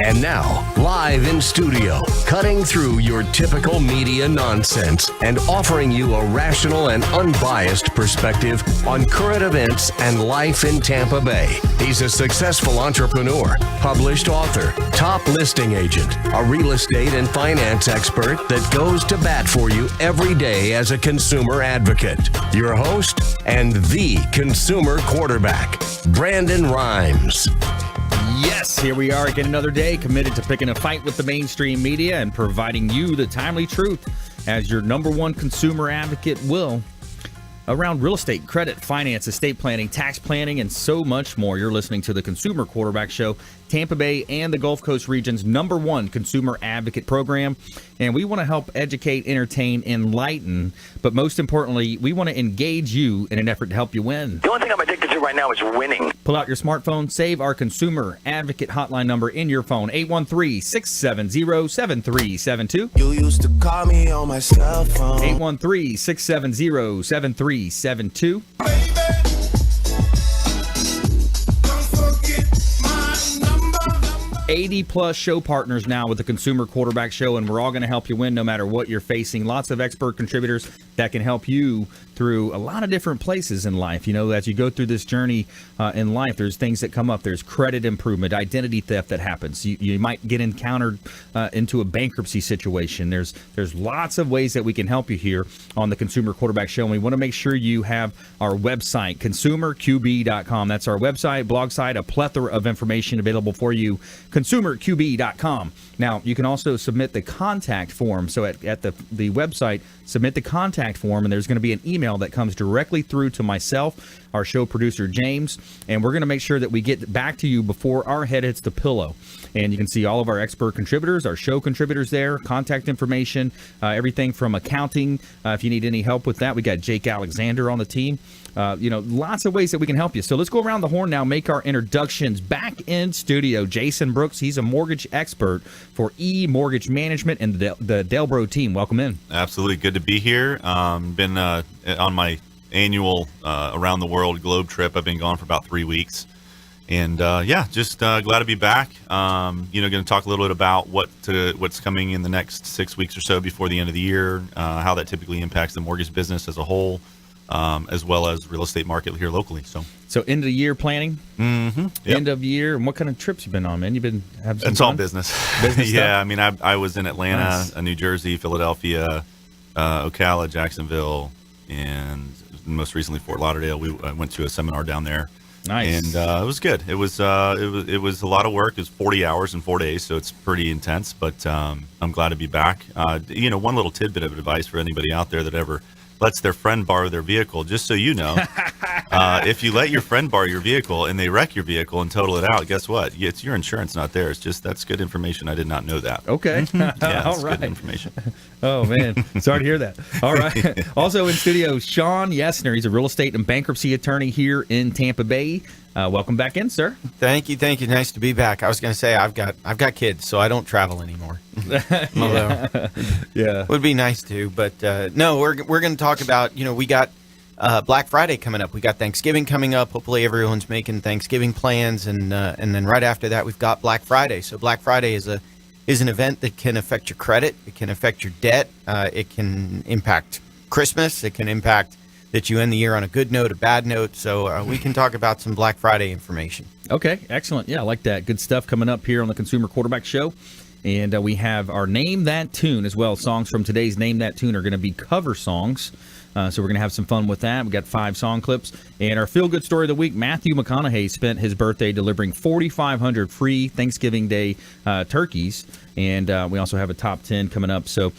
And now, live in studio, cutting through your typical media nonsense and offering you a rational and unbiased perspective on current events and life in Tampa Bay. He's a successful entrepreneur, published author, top listing agent, a real estate and finance expert that goes to bat for you every day as a consumer advocate. Your host and the consumer quarterback, Brandon Rhymes. Yes, here we are again another day, committed to picking a fight with the mainstream media and providing you the timely truth as your number one consumer advocate will around real estate, credit, finance, estate planning, tax planning, and so much more. You're listening to the Consumer Quarterback Show, Tampa Bay and the Gulf Coast region's number one consumer advocate program. And we want to help educate, entertain, enlighten, but most importantly, we want to engage you in an effort to help you win. The only thing I'm addicted to right now is winning. Pull out your smartphone, save our consumer advocate hotline number in your phone, 813-670-7372. You used to call me on my cell phone. 813-670-7372. 80-plus show partners now with the Consumer Quarterback Show, and we're all going to help you win no matter what you're facing. Lots of expert contributors that can help you through a lot of different places in life. You know, as you go through this journey in life, there's things that come up. There's credit improvement, identity theft that happens. You might get encountered into a bankruptcy situation. There's lots of ways that we can help you here on the Consumer Quarterback Show, and we want to make sure you have our website, consumerqb.com. That's our website, blog site, a plethora of information available for you, consumerqb.com. Now, you can also submit the contact form. So at the website, submit the contact form, and there's going to be an email that comes directly through to myself, our show producer, James, and we're going to make sure that we get back to you before our head hits the pillow. And you can see all of our expert contributors, our show contributors there, contact information, everything from accounting. If you need any help with that, we got Jake Alexander on the team. Lots of ways that we can help you. So let's go around the horn now, make our introductions. Back in studio, Jason Brooks. He's a mortgage expert for eMortgage Management and the Delbro team. Welcome in. Absolutely. Good to be here. Been on my annual around the world globe trip. I've been gone for about 3 weeks. And just glad to be back. Going to talk a little bit about what's coming in the next 6 weeks or so before the end of the year, how that typically impacts the mortgage business as a whole, as well as real estate market here locally. So end of the year planning, yep. End of year, and what kind of trips you been on, man? You've been having some It's fun? all business. Business Yeah, stuff? I mean, I was in Atlanta, Nice. New Jersey, Philadelphia, Ocala, Jacksonville, and most recently Fort Lauderdale. We went to a seminar down there. Nice. And it was good. It was a lot of work. It was 40 hours in 4 days, so it's pretty intense. But I'm glad to be back. One little tidbit of advice for anybody out there that ever lets their friend borrow their vehicle, just so you know, if you let your friend borrow your vehicle and they wreck your vehicle and total it out, guess what? It's your insurance, not theirs. That's good information. I did not know that. Okay. Yeah, All that's right. good information. Oh, man. Sorry to hear that. All right. Also in studio, Sean Yesner. He's a real estate and bankruptcy attorney here in Tampa Bay. Welcome back in, sir. Thank you. Nice to be back. I was going to say I've got kids, so I don't travel anymore. Although Yeah. would be nice to, but no, we're going to talk about, we got Black Friday coming up. We got Thanksgiving coming up. Hopefully everyone's making Thanksgiving plans, and then right after that we've got Black Friday. So Black Friday is an event that can affect your credit. It can affect your debt. It can impact Christmas. It can impact that you end the year on a good note, a bad note. So we can talk about some Black Friday information. Okay, excellent. Yeah, I like that. Good stuff coming up here on the Consumer Quarterback Show. And we have our Name That Tune as well. Songs from today's Name That Tune are going to be cover songs. So we're going to have some fun with that. We got 5 song clips. And our feel-good story of the week, Matthew McConaughey spent his birthday delivering 4,500 free Thanksgiving Day turkeys. And we also have a top 10 coming up. So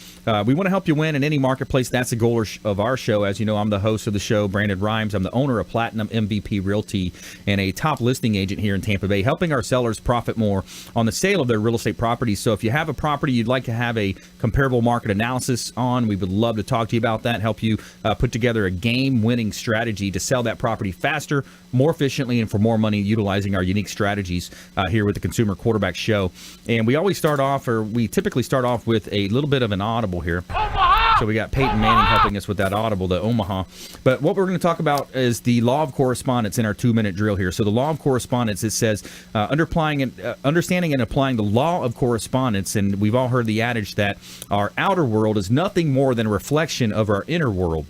we want to help you win in any marketplace. That's the goal of our show. As you know, I'm the host of the show, Brandon Rhymes. I'm the owner of Platinum MVP Realty and a top listing agent here in Tampa Bay, helping our sellers profit more on the sale of their real estate properties. So if you have a property you'd like to have a comparable market analysis on, we would love to talk to you about that, help you put together a game-winning strategy to sell that property faster, more efficiently, and for more money, utilizing our unique strategies here with the Consumer Quarterback Show. And we typically start off with a little bit of an audible here. Omaha! So we got Peyton Manning helping us with that audible, the Omaha. But what we're going to talk about is the law of correspondence in our 2-minute drill here. So the law of correspondence, it says, understanding and applying the law of correspondence. And we've all heard the adage that our outer world is nothing more than a reflection of our inner world.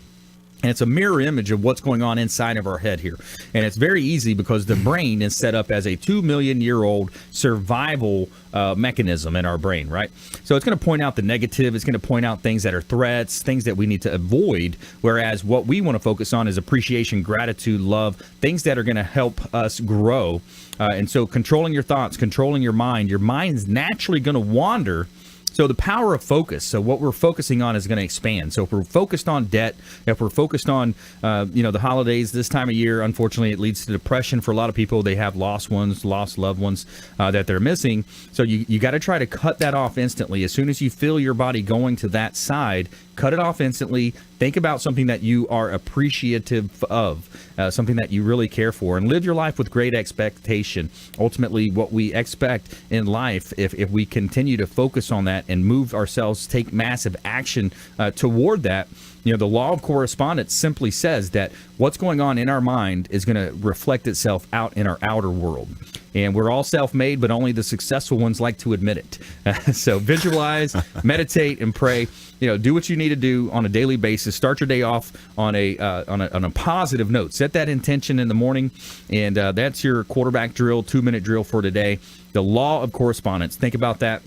And it's a mirror image of what's going on inside of our head here. And it's very easy because the brain is set up as a 2 million year old survival mechanism in our brain, right? So it's going to point out the negative. It's going to point out things that are threats, things that we need to avoid. Whereas what we want to focus on is appreciation, gratitude, love, things that are going to help us grow. And so controlling your thoughts, controlling your mind's naturally going to wander. So the power of focus. So what we're focusing on is going to expand. So if we're focused on debt, if we're focused on, the holidays this time of year, unfortunately, it leads to depression for a lot of people. They have lost loved ones that they're missing. So you got to try to cut that off instantly. As soon as you feel your body going to that side, cut it off instantly. Think about something that you are appreciative of, something that you really care for, and live your life with great expectation. Ultimately, what we expect in life, if we continue to focus on that and move ourselves, take massive action toward that, the law of correspondence simply says that what's going on in our mind is going to reflect itself out in our outer world. And we're all self-made, but only the successful ones like to admit it. So visualize, meditate, and pray. Do what you need to do on a daily basis. Start your day off on a positive note. Set that intention in the morning, and that's your quarterback drill, 2-minute drill for today. The law of correspondence. Think about that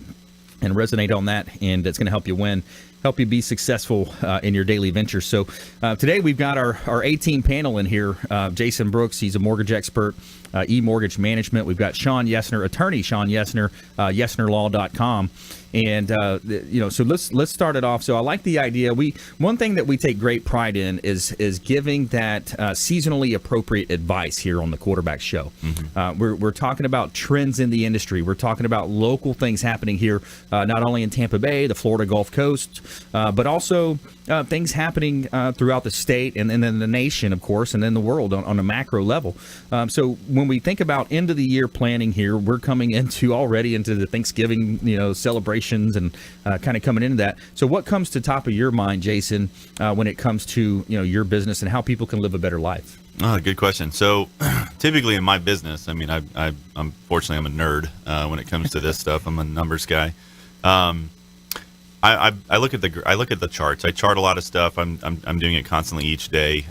and resonate on that, and it's going to help you win. Help you be successful in your daily ventures. So today we've got our 18 panel in here. Jason Brooks, he's a mortgage expert, eMortgage Management. We've got Sean Yesner, attorney Sean Yesner, YesnerLaw.com. And so let's start it off. So I like the idea. One thing that we take great pride in is giving that seasonally appropriate advice here on the Quarterback Show. Mm-hmm. We're talking about trends in the industry. We're talking about local things happening here, not only in Tampa Bay, the Florida Gulf Coast, but also things happening throughout the state and then the nation, of course, and then the world on a macro level. So when we think about end of the year planning here, we're coming already into the Thanksgiving, celebrations and kind of coming into that. So what comes to top of your mind, Jason, when it comes to your business and how people can live a better life? Oh, good question. So typically in my business, I mean, I'm fortunately I'm a nerd when it comes to this stuff. I'm a numbers guy. I look at the charts. I chart a lot of stuff. I'm doing it constantly each day.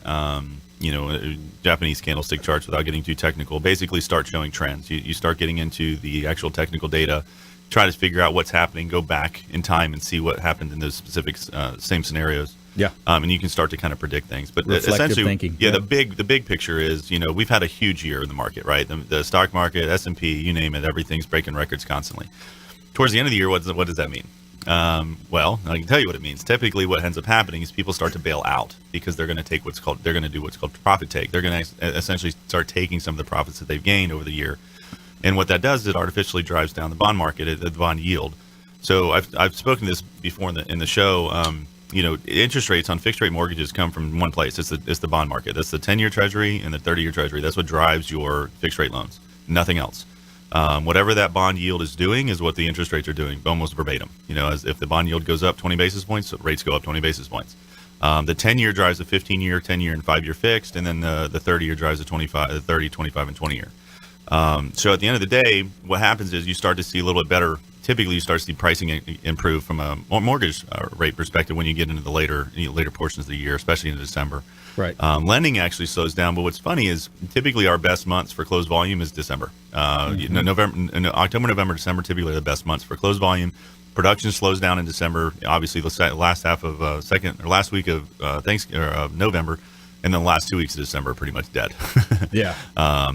Japanese candlestick charts, without getting too technical, basically start showing trends. You start getting into the actual technical data, try to figure out what's happening, go back in time and see what happened in those specific same scenarios. Yeah. And you can start to kind of predict things. But reflective essentially, thinking. The big picture is, we've had a huge year in the market, right? The stock market, S&P, you name it, everything's breaking records constantly. Towards the end of the year, what does that mean? Well, I can tell you what it means. Typically, what ends up happening is people start to bail out because they're going to do what's called profit take. They're going to essentially start taking some of the profits that they've gained over the year. And what that does is it artificially drives down the bond market, the bond yield. So I've spoken to this before in the show. Interest rates on fixed rate mortgages come from one place. It's the bond market. That's the 10-year Treasury and the 30-year Treasury. That's what drives your fixed rate loans. Nothing else. Whatever that bond yield is doing is what the interest rates are doing, almost verbatim. As if the bond yield goes up 20 basis points, rates go up 20 basis points. The 10-year drives the 15-year, 10-year, and 5-year fixed, and then the 30-year drives the 30, 25, and 20-year. So at the end of the day, what happens is you start to see a little bit better. Typically, you start to see pricing improve from a mortgage rate perspective when you get into the later portions of the year, especially in December. Right. Lending actually slows down, but what's funny is typically our best months for closed volume is December. October, November, December typically are the best months for closed volume. Production slows down in December. Obviously, the last half of last week of November. And then the last 2 weeks of December are pretty much dead. Yeah.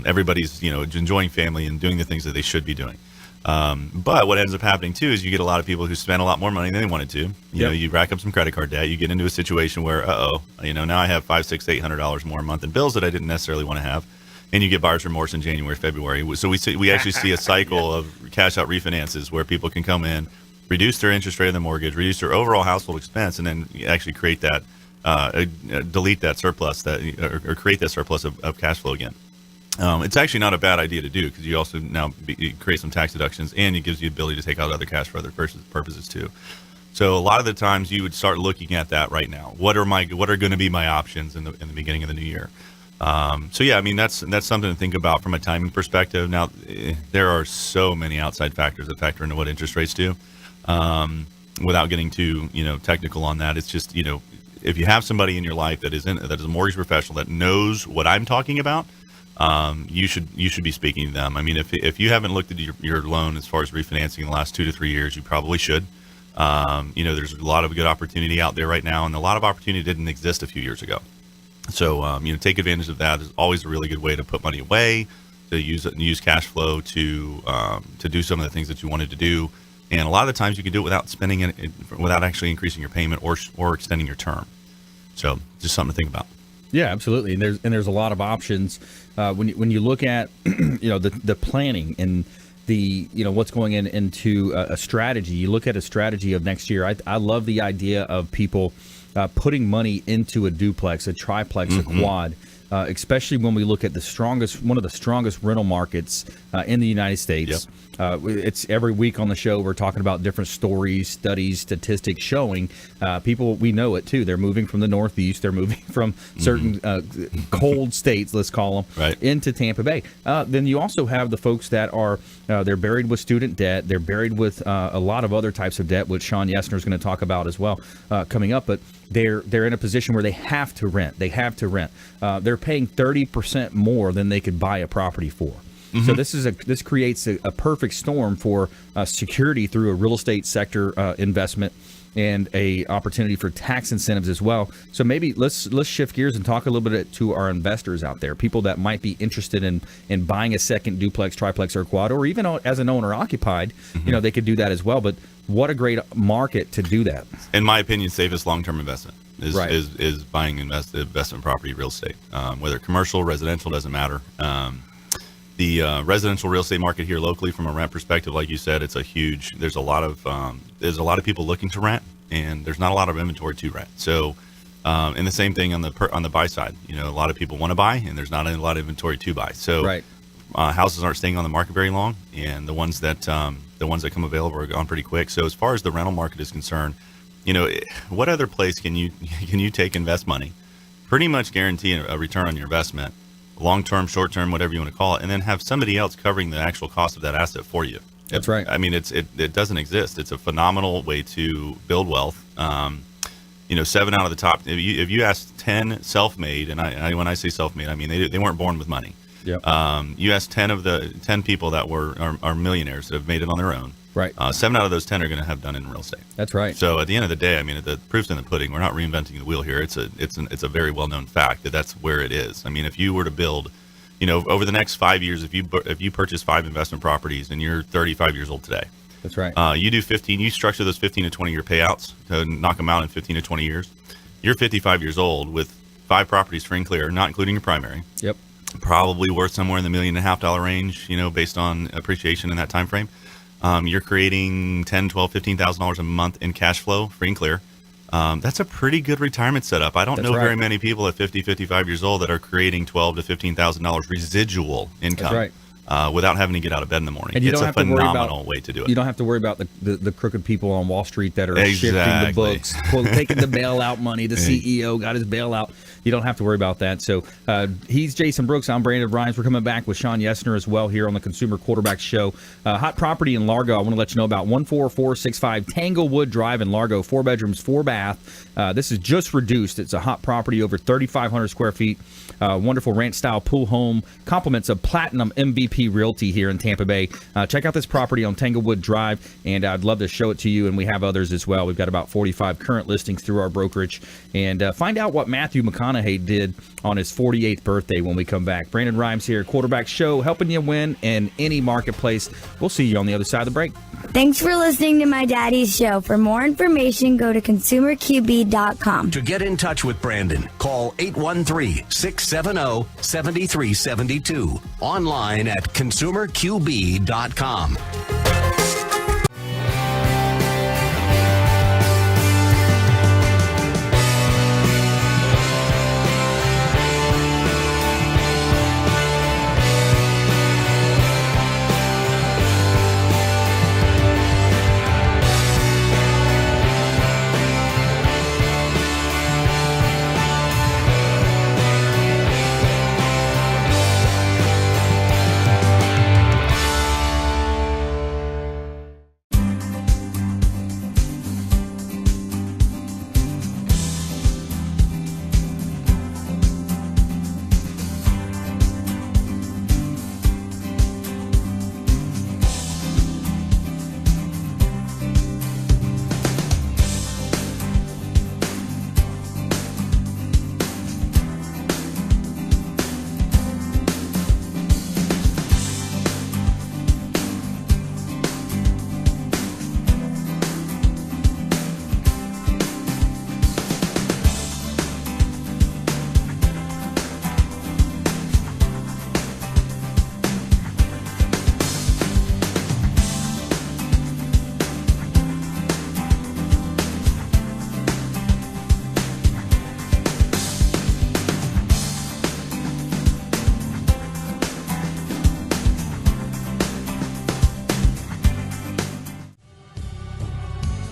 Everybody's, enjoying family and doing the things that they should be doing. But what ends up happening too is you get a lot of people who spend a lot more money than they wanted to. You rack up some credit card debt. You get into a situation where, now I have $500, $600, $800 more a month in bills that I didn't necessarily want to have. And you get buyer's remorse in January, February. So we actually see a cycle of cash out refinances where people can come in, reduce their interest rate on the mortgage, reduce their overall household expense, and then actually create that. Delete that surplus or create that surplus of cash flow again. It's actually not a bad idea to do because you also now create some tax deductions and it gives you the ability to take out other cash for other purposes too. So a lot of the times you would start looking at that right now. What are going to be my options in the beginning of the new year? So yeah, I mean that's something to think about from a timing perspective. Now there are so many outside factors that factor into what interest rates do. Without getting too technical on that, it's just if you have somebody in your life that is a mortgage professional that knows what I'm talking about, you should be speaking to them. I mean, if you haven't looked at your loan as far as refinancing in the last 2 to 3 years, you probably should. There's a lot of good opportunity out there right now, and a lot of opportunity didn't exist a few years ago. So, take advantage of that. Is always a really good way to put money away, to use cash flow to do some of the things that you wanted to do. And a lot of the times you can do it without spending it, without actually increasing your payment or extending your term. So, just something to think about. Yeah, absolutely. And there's a lot of options when you look at the planning and the what's going into a strategy. You look at a strategy of next year. I love the idea of people putting money into a duplex, a triplex, a quad, especially when we look at one of the strongest rental markets in the United States. Yep. It's every week on the show we're talking about different stories, studies, statistics showing people, we know it too. They're moving from the Northeast. They're moving from certain cold states, let's call them, right, into Tampa Bay. Then you also have the folks that are they're buried with student debt. They're buried with a lot of other types of debt, which Sean Yesner is going to talk about as well coming up. But they're in a position where they have to rent. They're paying 30% more than they could buy a property for. So this creates a perfect storm for security through a real estate sector investment and a opportunity for tax incentives as well. So maybe let's shift gears and talk a little bit to our investors out there, people that might be interested in buying a second duplex, triplex, or quad, or even as an owner occupied. They could do that as well. But what a great market to do that. In my opinion, safest long-term investment Right. is buying investment property, real estate, whether commercial, residential, doesn't matter. The residential real estate market here locally, from a rent perspective, like you said, there's a lot of people looking to rent, and there's not a lot of inventory to rent. So, and the same thing on the buy side. A lot of people want to buy, and there's not a lot of inventory to buy. So, right. Houses aren't staying on the market very long, and the ones that come available are gone pretty quick. So, as far as the rental market is concerned, what other place can you take invest money, pretty much guarantee a return on your investment, long-term, short-term, whatever you want to call it, and then have somebody else covering the actual cost of that asset for you? That's right. I mean, it doesn't exist. It's a phenomenal way to build wealth. 7 out of the top. If you ask 10 self-made, and when I say self-made, I mean they weren't born with money. Yeah. You ask 10 of the 10 people that are millionaires that have made it on their own. Right. 7 out of those 10 are going to have done it in real estate. That's right. So at the end of the day, I mean, the proof's in the pudding. We're not reinventing the wheel here. It's a very well-known fact that's where it is. I mean, if you were to build, over the next 5 years, if you purchase 5 investment properties and you're 35 years old today, that's right. You structure those 15 to 20 year payouts to knock them out in 15 to 20 years. You're 55 years old with 5 properties free and clear, not including your primary. Yep. Probably worth somewhere in the $1.5 million range, based on appreciation in that time frame. You're creating $10,000, $12,000, $15,000 a month in cash flow, free and clear. That's a pretty good retirement setup. I don't know very many people at 50, 55 years old that are creating $12,000 to $15,000 residual income. That's right. Without having to get out of bed in the morning. And you it's don't a have to worry phenomenal about, way to do it. You don't have to worry about the crooked people on Wall Street that are shifting the Exactly. books, taking the bailout money. The CEO got his bailout. You don't have to worry about that. So he's Jason Brooks. I'm Brandon Rhymes. We're coming back with Sean Yesner as well here on the Consumer Quarterback Show. Hot property in Largo. I want to let you know about 14465 Tanglewood Drive in Largo. 4 bedrooms, 4 bath. This is just reduced. It's a hot property over 3,500 square feet. Wonderful ranch-style pool home. Compliments of Platinum MVP Realty here in Tampa Bay. Check out this property on Tanglewood Drive, and I'd love to show it to you, and we have others as well. We've got about 45 current listings through our brokerage, and find out what Matthew McConaughey did on his 48th birthday when we come back. Brandon Rhymes here, Quarterback Show, helping you win in any marketplace. We'll see you on the other side of the break. Thanks for listening to My Daddy's Show. For more information, go to consumerqb.com. To get in touch with Brandon, call 813-670-7372. Online at consumerqb.com.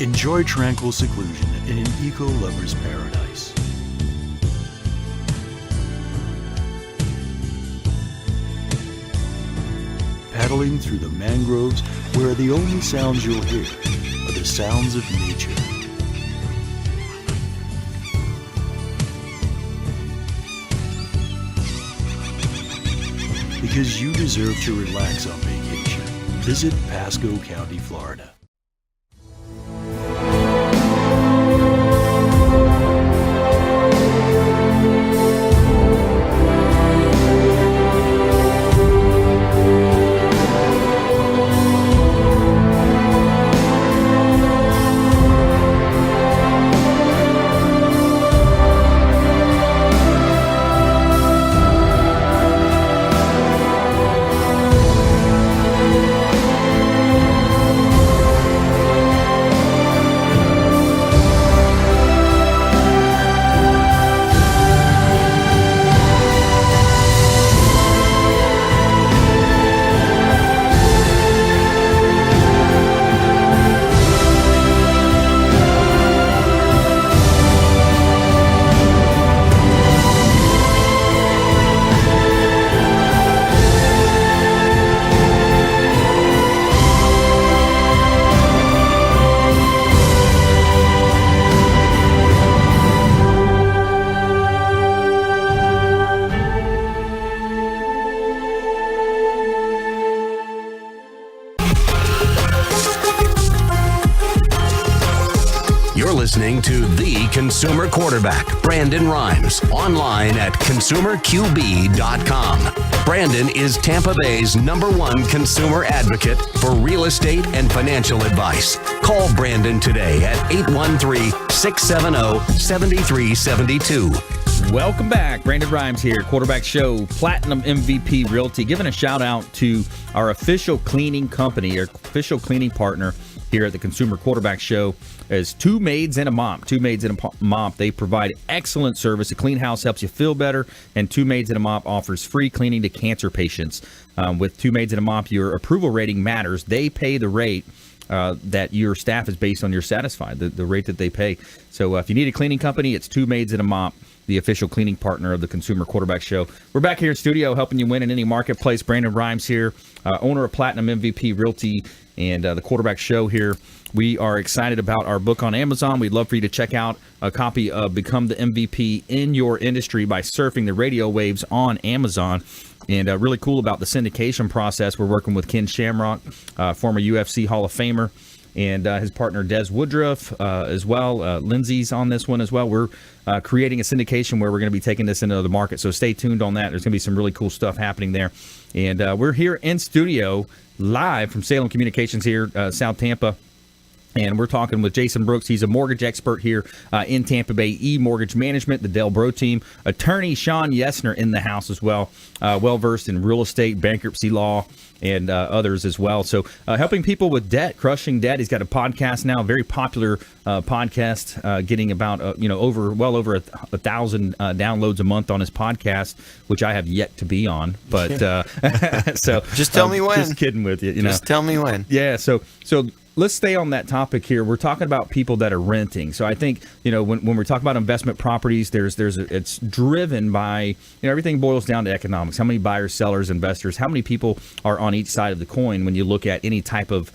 Enjoy tranquil seclusion in an eco-lover's paradise. Paddling through the mangroves where the only sounds you'll hear are the sounds of nature. Because you deserve to relax on vacation. Visit Pasco County, Florida. Listening to The Consumer Quarterback, Brandon Rhymes, online at consumerqb.com. Brandon is Tampa Bay's #1 consumer advocate for real estate and financial advice. Call Brandon today at 813-670-7372. Welcome back. Brandon Rhymes here, Quarterback Show, Platinum MVP Realty. Giving a shout out to our official cleaning company, our official cleaning partner here at the Consumer Quarterback Show is Two Maids and a Mop. Two Maids and a Mop. They provide excellent service. A clean house helps you feel better, and Two Maids and a Mop offers free cleaning to cancer patients. With Two Maids and a Mop, your approval rating matters. They pay the rate that your staff is based on your satisfied, the rate that they pay. So if you need a cleaning company, it's Two Maids and a Mop, the official cleaning partner of the Consumer Quarterback Show. We're back here in studio helping you win in any marketplace. Brandon Rhymes here, owner of Platinum MVP Realty and the Quarterback Show here. We are excited about our book on Amazon. We'd love for you to check out a copy of Become the MVP in Your Industry by surfing the radio waves on Amazon. And really cool about the syndication process. We're working with Ken Shamrock, former UFC Hall of Famer, and his partner Des Woodruff as well. Lindsay's on this one as well. We're creating a syndication where we're going to be taking this into the market. So stay tuned on that. There's going to be some really cool stuff happening there. And we're here in studio live from Salem Communications here, South Tampa. And we're talking with Jason Brooks. He's a mortgage expert here in Tampa Bay, eMortgage Management, the Del Bro team. Attorney Sean Yesner in the house as well, well-versed in real estate, bankruptcy law, and others as well. So helping people with debt, crushing debt. He's got a podcast now, a very popular podcast, getting about, well over 1,000 downloads a month on his podcast, which I have yet to be on. But so just tell me when. Just kidding with you. Just tell me when. Yeah. So let's stay on that topic here. We're talking about people that are renting. So I think, when we're talking about investment properties, it's driven by, everything boils down to economics. How many buyers, sellers, investors, how many people are on each side of the coin when you look at any type of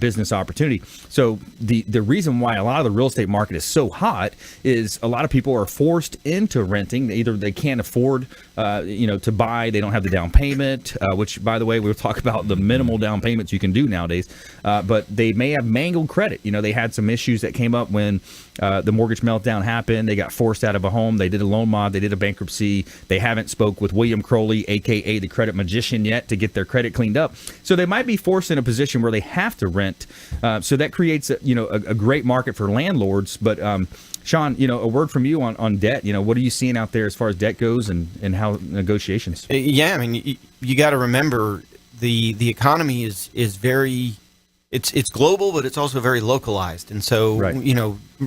business opportunity. So the reason why a lot of the real estate market is so hot is a lot of people are forced into renting. Either they can't afford, to buy, they don't have the down payment, which, by the way, we'll talk about the minimal down payments you can do nowadays, but they may have mangled credit. They had some issues that came up when the mortgage meltdown happened. They got forced out of a home. They did a loan mod. They did a bankruptcy. They haven't spoke with William Crowley, a.k.a. the credit magician, yet to get their credit cleaned up. So they might be forced in a position where they have to rent. So that creates a great market for landlords. But Sean, a word from you on debt. What are you seeing out there as far as debt goes and how negotiations? Yeah, I mean, you got to remember the economy is very. It's global, but it's also very localized. And so, right.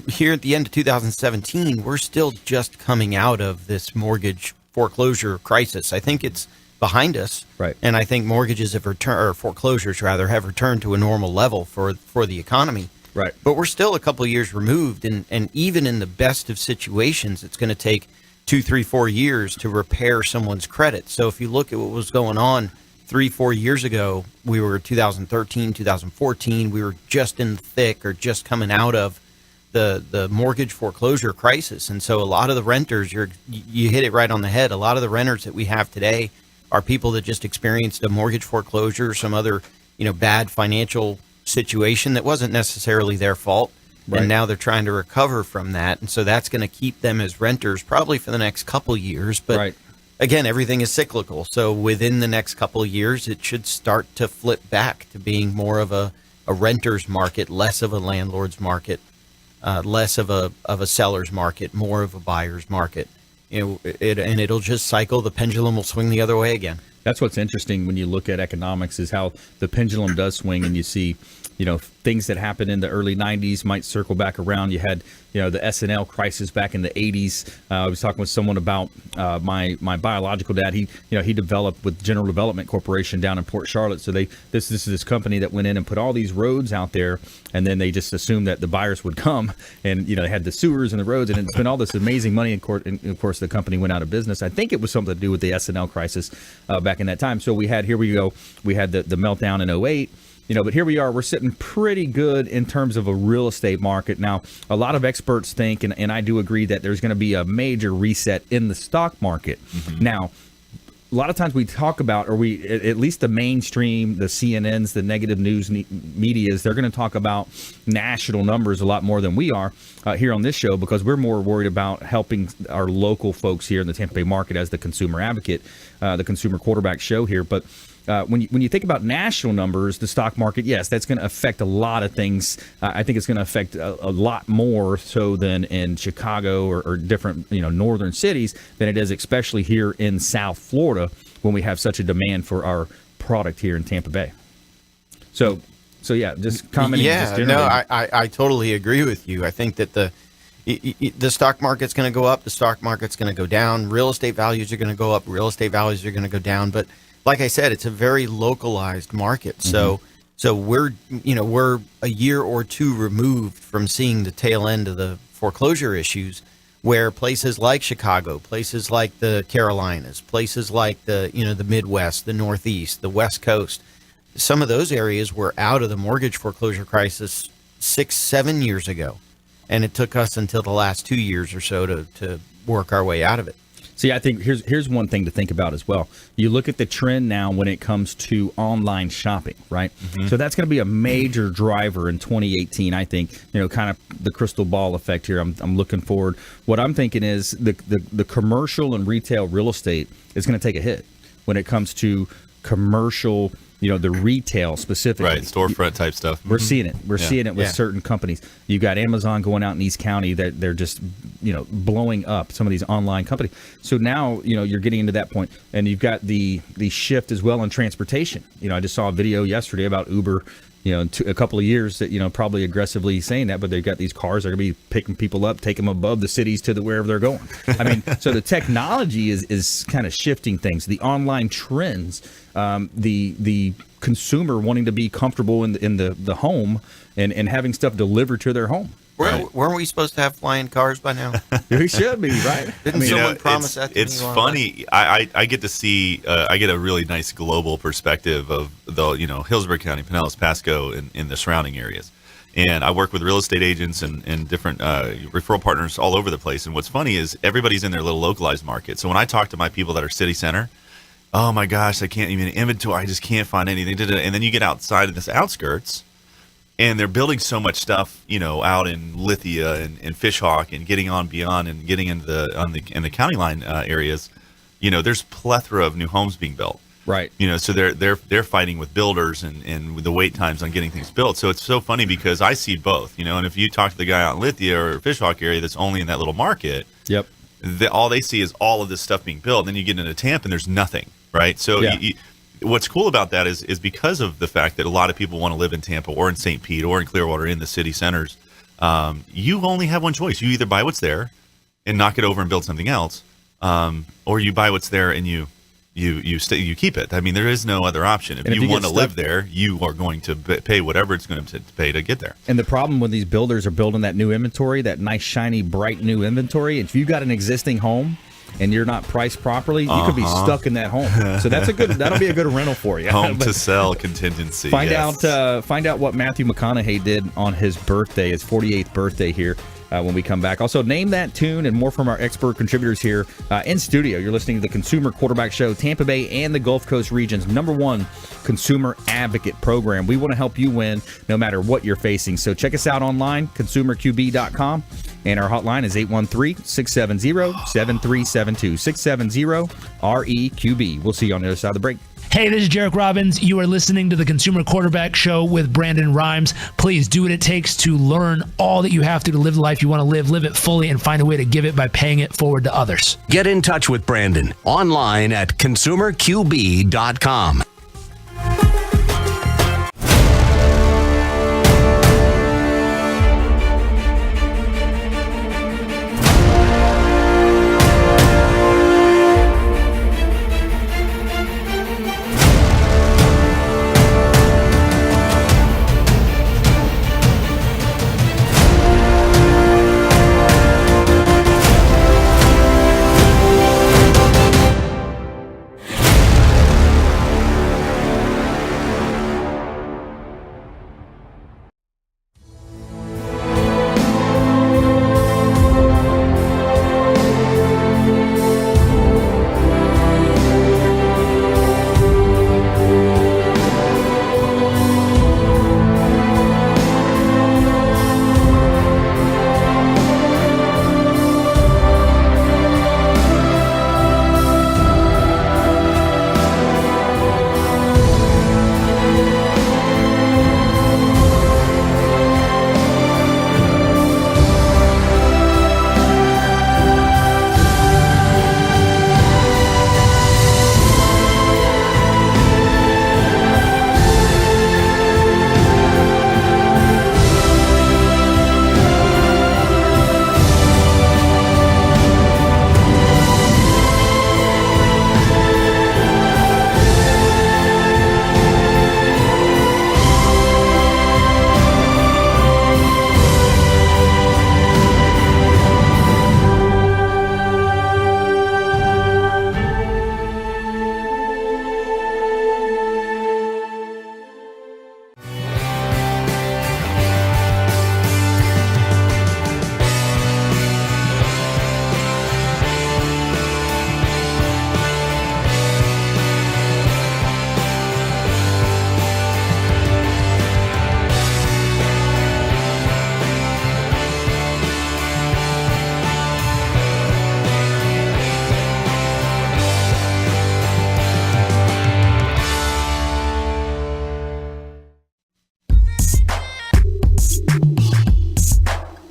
Here at the end of 2017, we're still just coming out of this mortgage foreclosure crisis. I think it's behind us. Right. And I think mortgages have returned, or foreclosures rather, have returned to a normal level for the economy. Right. But we're still a couple of years removed, and even in the best of situations, it's going to take 2, 3, 4 years to repair someone's credit. So if you look at what was going on 3, 4 years ago, we were 2013, 2014, we were just in the thick or just coming out of the mortgage foreclosure crisis. And so a lot of the renters, you hit it right on the head. A lot of the renters that we have today are people that just experienced a mortgage foreclosure or some other, bad financial situation that wasn't necessarily their fault. Right. And now they're trying to recover from that. And so that's going to keep them as renters probably for the next couple years. But Right. again, everything is cyclical. So within the next couple of years, it should start to flip back to being more of a renter's market, less of a landlord's market, less of a seller's market, more of a buyer's market. And it'll just cycle. The pendulum will swing the other way again. That's what's interesting when you look at economics is how the pendulum does swing, and you see, things that happened in the early 90s might circle back around. You had, the S&L crisis back in the 80s. I was talking with someone about my biological dad. He developed with General Development Corporation down in Port Charlotte. So this is this company that went in and put all these roads out there, and then they just assumed that the buyers would come, and they had the sewers and the roads, and it spent all this amazing money. And of course, the company went out of business. I think it was something to do with the S&L crisis back in that time. So we had the meltdown in 08. But here we are, we're sitting pretty good in terms of a real estate market. Now, a lot of experts think, and I do agree, that there's going to be a major reset in the stock market. Mm-hmm. Now, a lot of times we talk about, at least the mainstream, the CNNs, the negative news medias, they're going to talk about national numbers a lot more than we are here on this show, because we're more worried about helping our local folks here in the Tampa Bay market as the consumer advocate, the consumer quarterback show here. But when you think about national numbers, the stock market, yes, that's going to affect a lot of things. I think it's going to affect a lot more so than in Chicago or different northern cities than it is, especially here in South Florida, when we have such a demand for our product here in Tampa Bay. So yeah, just commenting. Yeah, I totally agree with you. I think that the stock market's going to go up, the stock market's going to go down, real estate values are going to go up, real estate values are going to go down, but like I said, it's a very localized market. So we're a year or two removed from seeing the tail end of the foreclosure issues, where places like Chicago, places like the Carolinas, places like the Midwest, the Northeast, the West Coast, some of those areas were out of the mortgage foreclosure crisis 6-7 years ago. And it took us until the last 2 years or so to work our way out of it. See, I think here's one thing to think about as well. You look at the trend now when it comes to online shopping, right? Mm-hmm. So that's going to be a major driver in 2018. I think, kind of the crystal ball effect here. I'm looking forward. What I'm thinking is the commercial and retail real estate is going to take a hit when it comes to commercial, the retail specifically. Right, storefront type stuff. We're seeing it. We're seeing it with certain companies. You've got Amazon going out in East County that they're just, blowing up some of these online companies. So now, you're getting into that point, and you've got the shift as well in transportation. I just saw a video yesterday about Uber, a couple of years that, probably aggressively saying that, but they've got these cars that are going to be picking people up, taking them above the cities to wherever they're going. I mean, so the technology is kind of shifting things. The online trends, the consumer wanting to be comfortable in the home and having stuff delivered to their home. Weren't we supposed to have flying cars by now? We should be, right? Didn't someone promise that to me? It's funny. I get to see, I get a really nice global perspective of the, Hillsborough County, Pinellas, Pasco, and in the surrounding areas. And I work with real estate agents and different referral partners all over the place. And what's funny is everybody's in their little localized market. So when I talk to my people that are city center, oh my gosh, I can't even inventory. I just can't find anything. And then you get outside of this outskirts, and they're building so much stuff, out in Lithia and Fishhawk, and getting on beyond and getting into the county line areas. There's plethora of new homes being built. Right. So they're fighting with builders and with the wait times on getting things built. So it's so funny because I see both. And if you talk to the guy out in Lithia or Fishhawk area that's only in that little market, yep, all they see is all of this stuff being built. And then you get into Tampa and there's nothing. Right. So what's cool about that is because of the fact that a lot of people want to live in Tampa or in St. Pete or in Clearwater in the city centers. You only have one choice. You either buy what's there and knock it over and build something else, or you buy what's there and you you keep it. I mean, there is no other option. If you want to live there, you are going to pay whatever it's going to pay to get there. And the problem when these builders are building that new inventory, that nice, shiny, bright new inventory, if you've got an existing home and you're not priced properly, you could be stuck in that home. So that'll be a good rental for you. Home to sell contingency. Find out what Matthew McConaughey did on his birthday, his 48th birthday here. When we come back. Also, name that tune and more from our expert contributors here in studio. You're listening to the Consumer Quarterback Show, Tampa Bay and the Gulf Coast region's #1 consumer advocate program. We want to help you win no matter what you're facing. So check us out online, consumerqb.com, and our hotline is 813-670-7372, 670-REQB. We'll see you on the other side of the break. Hey, this is Jarek Robbins. You are listening to the Consumer Quarterback Show with Brandon Rhymes. Please do what it takes to learn all that you have to live the life you want to live it fully, and find a way to give it by paying it forward to others. Get in touch with Brandon online at consumerqb.com.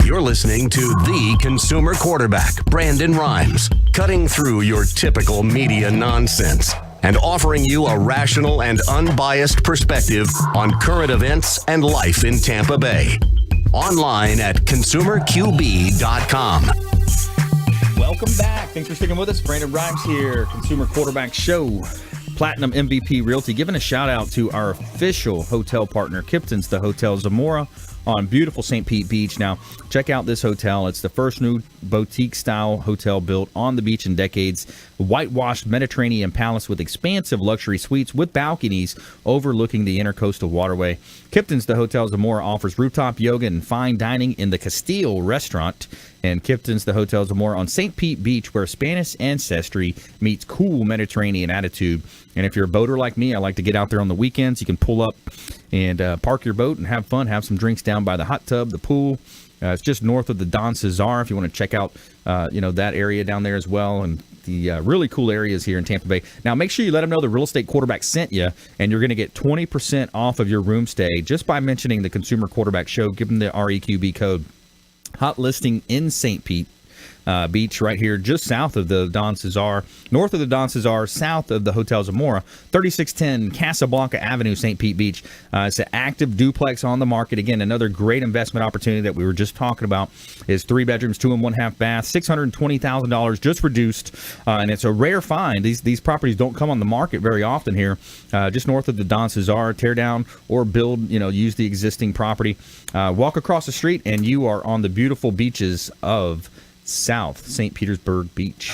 You're listening to the Consumer Quarterback, Brandon Rhymes, cutting through your typical media nonsense and offering you a rational and unbiased perspective on current events and life in Tampa Bay. Online at consumerqb.com. Welcome back. Thanks for sticking with us. Brandon Rhymes here, Consumer Quarterback Show. Platinum MVP Realty, giving a shout out to our official hotel partner, Kipton's the Hotel Zamora on beautiful St. Pete Beach. Now, check out this hotel. It's the first new boutique-style hotel built on the beach in decades. Whitewashed Mediterranean palace with expansive luxury suites with balconies overlooking the Intercoastal Waterway. Kipton's the Hotel Zamora offers rooftop yoga and fine dining in the Castile restaurant. And Kipton's the Hotel Zamora on St. Pete Beach, where Spanish ancestry meets cool Mediterranean attitude. And if you're a boater like me, I like to get out there on the weekends. You can pull up and park your boat and have fun, have some drinks down by the hot tub, the pool. It's just north of the Don Cesar if you want to check out, that area down there as well. And the really cool areas here in Tampa Bay. Now, make sure you let them know the real estate quarterback sent you, and you're going to get 20% off of your room stay just by mentioning the Consumer Quarterback Show. Give them the REQB code. Hot listing in St. Pete. Beach right here just south of the Don Cesar, north of the Don Cesar, south of the Hotel Zamora, 3610 Casablanca Avenue, St. Pete Beach. It's an active duplex on the market. Again, another great investment opportunity that we were just talking about is 3 bedrooms, 2 and 1/2 bath, $620,000 just reduced, and it's a rare find. These properties don't come on the market very often here. Just north of the Don Cesar, tear down or build, use the existing property. Walk across the street and you are on the beautiful beaches of South St. Petersburg Beach.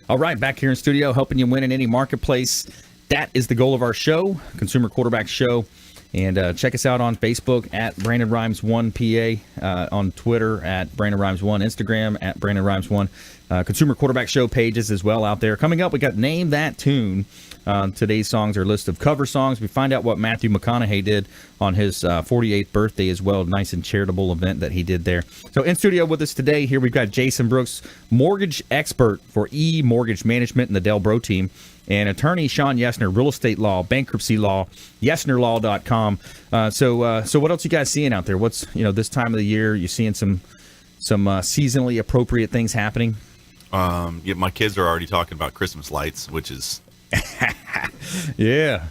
All right, back here in studio, helping you win in any marketplace. That is the goal of our show, Consumer Quarterback Show. And check us out on Facebook at Brandon Rhymes 1 PA, on Twitter at Brandon Rhymes 1, Instagram at Brandon Rhymes 1. Consumer Quarterback Show pages as well out there. Coming up, we got Name That Tune. Today's songs are a list of cover songs. We find out what Matthew McConaughey did on his 48th birthday as well. Nice and charitable event that he did there. So in studio with us today, here we've got Jason Brooks, mortgage expert for E-Mortgage Management and the Del Bro team, and attorney Sean Yesner, real estate law, bankruptcy law, yesnerlaw.com. So what else you guys seeing out there? What's, this time of the year, you seeing some seasonally appropriate things happening? Yeah, my kids are already talking about Christmas lights, which is yeah.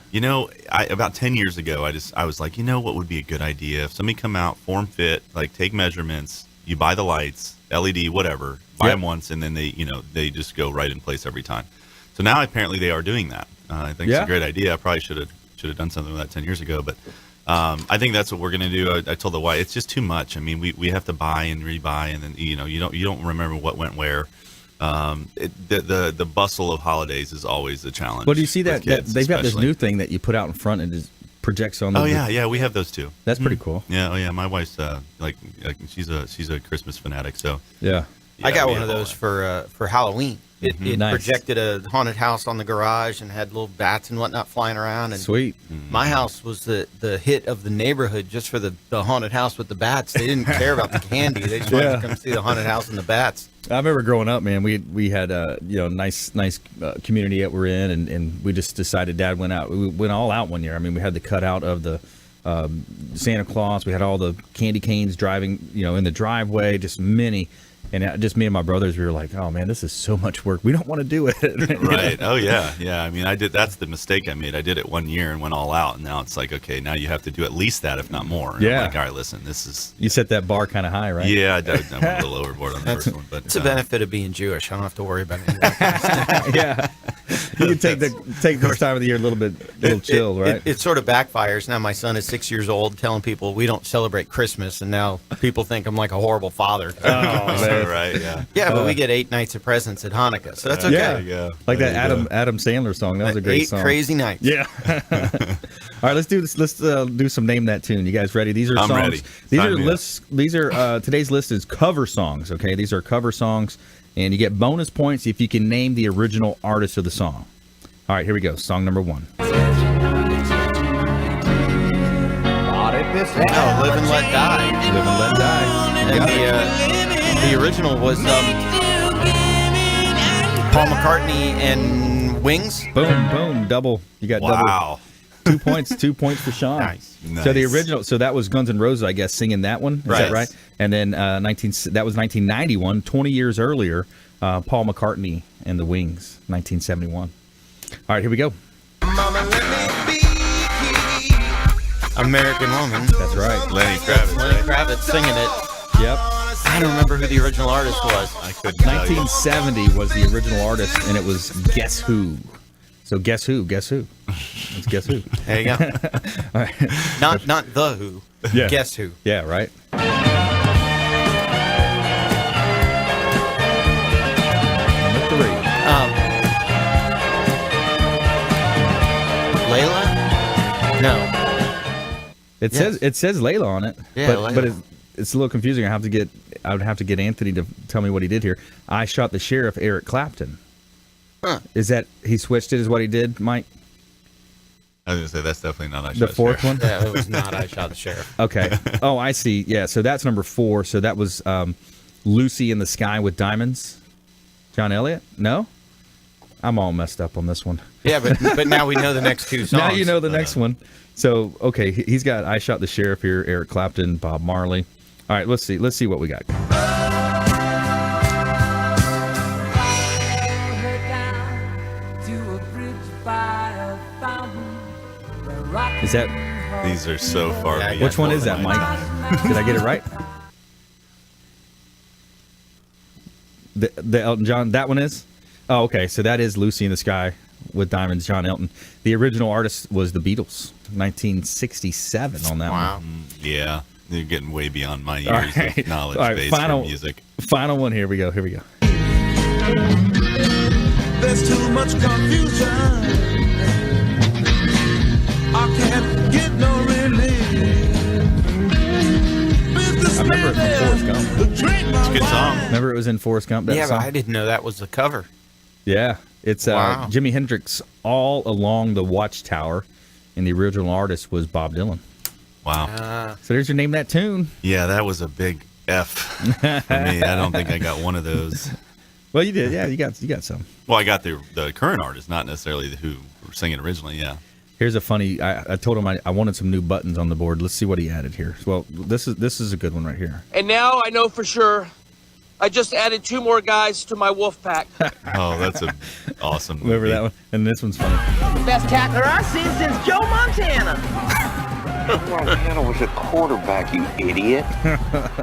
About 10 years ago, I was like, what would be a good idea? If somebody come out, form fit, like take measurements, you buy the lights, LED, whatever, buy them once, and then they just go right in place every time. So now apparently they are doing that. I think it's a great idea. I probably should have done something with that 10 years ago, but I think that's what we're going to do. I told the wife, it's just too much. I mean, we have to buy and rebuy, and then you don't remember what went where. The bustle of holidays is always a challenge. Well, do you see that they've got this especially. new thing that you put out in front and it projects on the... Oh yeah, we have those too. That's pretty cool. Yeah, my wife's like she's a Christmas fanatic, so yeah. I got one of those for Halloween. It Nice. projected a haunted house on the garage and had little bats and whatnot flying around. And Sweet. my house was the hit of the neighborhood just for the haunted house with the bats. They didn't care about the candy. They just wanted to come see the haunted house and the bats. I remember growing up, man. We had a nice community that we're in, and we just decided. Dad went out. We went all out one year. I mean, we had the cutout of the Santa Claus. We had all the candy canes driving, in the driveway. Just many. And just me and my brothers, we were like, "Oh man, this is so much work. We don't want to do it." Right? Oh yeah. I mean, that's the mistake I made. I did it one year and went all out, and now it's like, okay, now you have to do at least that, if not more. And Yeah. I'm like, all right, listen, this is. You set that bar kind of high, right? Yeah, I went a little overboard on the first one, but It's a benefit of being Jewish. I don't have to worry about anything. Yeah. You can take this time of the year a little chill, right? It sort of backfires. Now my son is 6 years old, telling people we don't celebrate Christmas, and now people think I'm like a horrible father. Oh, man. right, yeah. Yeah, but we get 8 nights of presents at Hanukkah, so that's okay. Yeah. There you go. Like There that you go. Adam Sandler song. That was a great 8 song. crazy nights. Yeah. All right, let's do this. Let's do some Name That Tune. You guys ready? These are I'm songs. ready. These Sign are me up. lists. These are today's list is cover songs. Okay, these are cover songs, and you get bonus points if you can name the original artist of the song. All right, here we go. Song number 1. No, Live and Let Die. Live and Let Die. And the original was Paul McCartney and Wings. Boom, boom, double. You got double. Wow. 2 points. 2 points for Sean. Nice. So the Nice. original. So that was Guns N' Roses, I guess, singing that one. Is that Right. right? And then that was 1991, 20 years earlier. Paul McCartney and the Wings, 1971. All right, here we go. American Woman. That's right. Lenny Kravitz. Lenny Right? Kravitz singing it. Yep. I don't remember who the original artist was. I couldn't tell you. 1970 was the original artist, and it was Guess Who. So guess who? Guess who? It's Guess Who. There you go. All right. Not the Who. Yeah. Guess Who. Yeah, right. Number 3. Layla? No. It Yes. says Layla on it, Yeah, but Layla. it's a little confusing. I would have to get Anthony to tell me what he did here. I Shot the Sheriff, Eric Clapton. Huh. Is that he switched it? Is what he did, Mike? I was gonna say that's definitely not. The fourth one. Yeah, it was not I Shot the Sheriff. Okay. Oh, I see. Yeah. So that's number 4. So that was Lucy in the Sky with Diamonds. John Elliott? No. I'm all messed up on this one. Yeah, but now we know the next two songs. Now you know the next one. So, okay, he's got I Shot the Sheriff here, Eric Clapton, Bob Marley. All right, let's see what we got. Is that... These are so far. Yeah, beyond Which one is that, my Mike? Did I get it right? The Elton John, that one is? Oh, okay, so that is Lucy in the Sky with Diamonds, John Elton. The original artist was the Beatles, 1967 on that Wow. one. Yeah, you're getting way beyond my years All right. of knowledge All right, base final- for music. Final one, here we go. There's too much confusion. I can't get no relief. I remember it from Forrest Gump. It's a good song. Remember it was in Forrest Gump? That Yeah, song? but I didn't know that was the cover. Yeah, it's Wow. Jimi Hendrix All Along the Watchtower, and the original artist was Bob Dylan. Wow. So there's your name that tune. Yeah, that was a big F for me. I don't think I got one of those. Well, you did. Yeah, you got some. Well, I got the current artist, not necessarily who were singing originally. Yeah. Here's a funny. I told him I wanted some new buttons on the board. Let's see what he added here. Well, this is a good one right here. And now I know for sure I just added 2 more guys to my wolf pack. Oh, that's a awesome. Remember movie. that one? And this one's funny. Best tackler I've seen since Joe Montana. Montana was a quarterback, you idiot.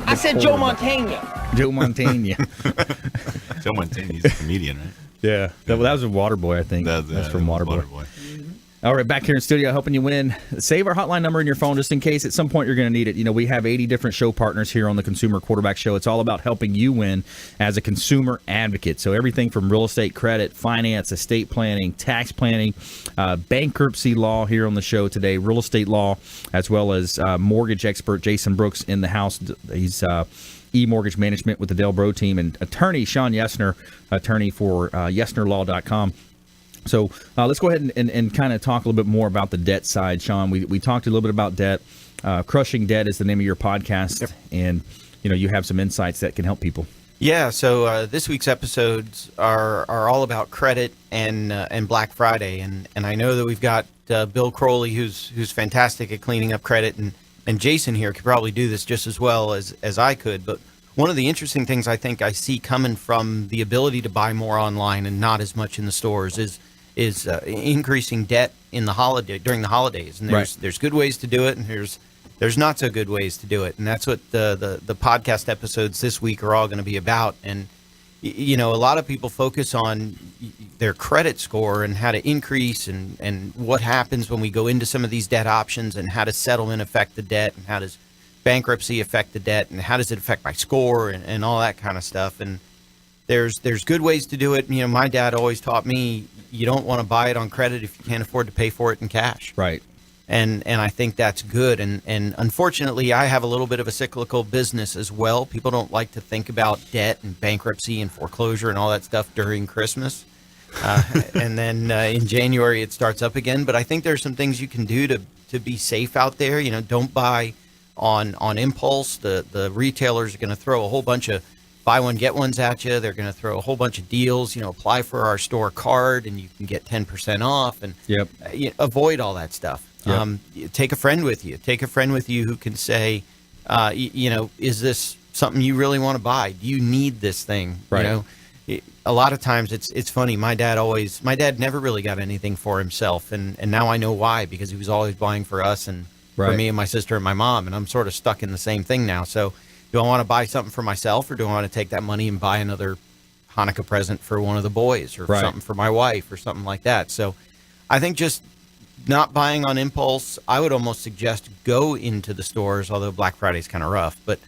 I said Joe Montana. Joe Montana. Joe Montana, he's a comedian, right? Yeah, that was a Waterboy, I think. That's from Waterboy. All right, back here in studio, helping you win. Save our hotline number in your phone just in case at some point you're going to need it. You know, we have 80 different show partners here on the Consumer Quarterback Show. It's all about helping you win as a consumer advocate. So everything from real estate credit, finance, estate planning, tax planning, bankruptcy law here on the show today, real estate law, as well as mortgage expert Jason Brooks in the house. He's e-mortgage management with the Del Bro team, and attorney Sean Yesner, attorney for YesnerLaw.com. So let's go ahead and kind of talk a little bit more about the debt side, Sean. We talked a little bit about debt. Crushing Debt is the name of your podcast, and you have some insights that can help people. Yeah, so this week's episodes are all about credit and Black Friday, and I know that we've got Bill Crowley, who's fantastic at cleaning up credit, and Jason here could probably do this just as well as I could. But one of the interesting things I think I see coming from the ability to buy more online and not as much in the stores is increasing debt during the holidays, and there's good ways to do it, and there's not so good ways to do it, and that's what the podcast episodes this week are all going to be about. And a lot of people focus on their credit score and how to increase and what happens when we go into some of these debt options, and how does settlement affect the debt, and how does bankruptcy affect the debt, and how does it affect my score, and all that kind of stuff. And there's good ways to do it. My dad always taught me you don't want to buy it on credit if you can't afford to pay for it in cash. Right. And I think that's good. And unfortunately, I have a little bit of a cyclical business as well. People don't like to think about debt and bankruptcy and foreclosure and all that stuff during Christmas. And then in January, it starts up again. But I think there's some things you can do to be safe out there. Don't buy on impulse. The retailers are going to throw a whole bunch of buy one, get ones at you. They're going to throw a whole bunch of deals. Apply for our store card and you can get 10% off. And avoid all that stuff. Yep. Take a friend with you. Take a friend with you who can say, is this something you really want to buy? Do you need this thing? Right. A lot of times it's funny. My dad never really got anything for himself, and now I know why, because he was always buying for us and for me and my sister and my mom, and I'm sort of stuck in the same thing now. So do I want to buy something for myself, or do I want to take that money and buy another Hanukkah present for one of the boys, or something for my wife, or something like that? So I think just not buying on impulse. I would almost suggest go into the stores, although Black Friday is kind of rough, but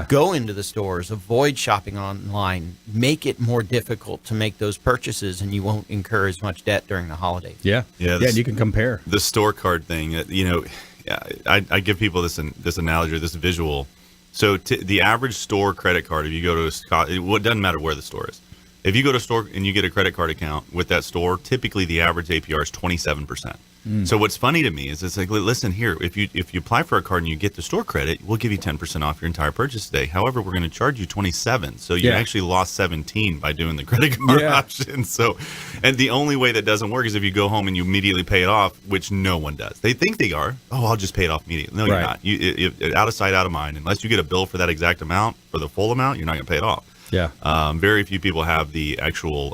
go into the stores, avoid shopping online, make it more difficult to make those purchases, and you won't incur as much debt during the holidays. Yeah. And you can compare. The store card thing, I give people this analogy or this visual. So the average store credit card, if you go to it doesn't matter where the store is. If you go to a store and you get a credit card account with that store, typically the average APR is 27%. So what's funny to me is it's like, listen here, if you apply for a card and you get the store credit, we'll give you 10% off your entire purchase today. However, we're going to charge you 27. So you actually lost 17 by doing the credit card option. So, and the only way that doesn't work is if you go home and you immediately pay it off, which no one does. They think they are. Oh, I'll just pay it off immediately. No, you're not. You out of sight, out of mind. Unless you get a bill for that exact amount, for the full amount, you're not going to pay it off. Yeah. Very few people have the actual